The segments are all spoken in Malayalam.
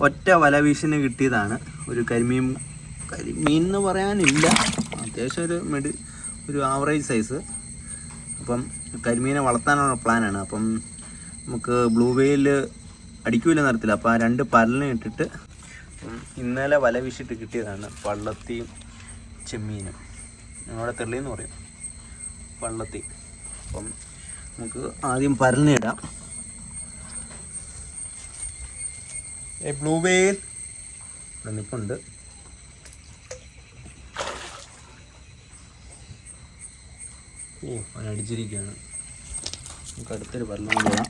ഒറ്റ വല വീശിന് കിട്ടിയതാണ് ഒരു കരിമീൻ എന്ന് പറയാനില്ല, അത്യാവശ്യം ഒരു ആവറേജ് സൈസ്. അപ്പം കരിമീനെ വളർത്താനുള്ള പ്ലാനാണ്. അപ്പം നമുക്ക് ബ്ലൂ വെയിൽ അടിക്കൂല നിറത്തില്ല. അപ്പോൾ ആ 2 പരലിനെ ഇട്ടിട്ട് ഇന്നലെ വല വീശിട്ട് കിട്ടിയതാണ് പള്ളത്തിയും ചെമ്മീനും. ഞങ്ങളുടെ തെള്ളിയെന്ന് പറയും പള്ളത്തി. അപ്പം നമുക്ക് ആദ്യം പരലിനെ ഇടാം. ബ്ലൂ വെയിൽ ഇവിടെ നിൽപ്പുണ്ട്. അവനടിച്ചിരിക്കുകയാണ്. നമുക്ക് അടുത്തൊരു പരലും കൂടെ ഇടാം.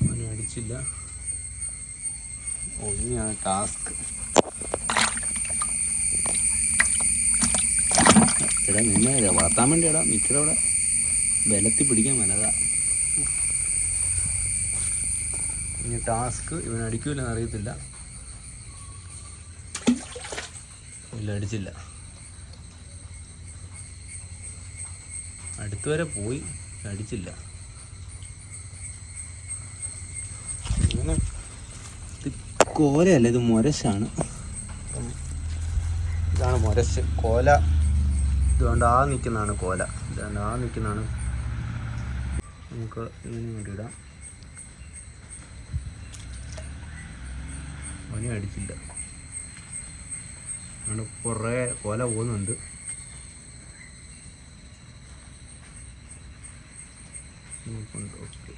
അവനടിച്ചില്ല. ഇനിയാണ് ടാസ്ക്. എടാ നിന്നെ വളർത്താൻ വേണ്ടി ഇടാം. നിൽക്കടവിടെ ബലത്തിൽ പിടിക്കാൻ വനതാ. ഇനി ടാസ്ക് ഇവനടിക്കൂലെന്ന് അറിയത്തില്ല. ഇല്ല, അടിച്ചില്ല. അടുത്തുവരെ പോയി, അടിച്ചില്ല. ഇങ്ങനെ ഇത് കോലയല്ല, ഇത് മുരശാണ്. ഇതാണ് മുരശ്. കോല ഇതുകൊണ്ട് ആ നിൽക്കുന്നതാണ് കോല. ഇതുകൊണ്ട് ആ നിൽക്കുന്നതാണ്. നമുക്ക് ഇങ്ങനെ വേണ്ടിയിടാം. അവനെ അടിച്ചില്ല. അവിടെ കുറേ കോല പോകുന്നുണ്ട്. ഓക്കെ.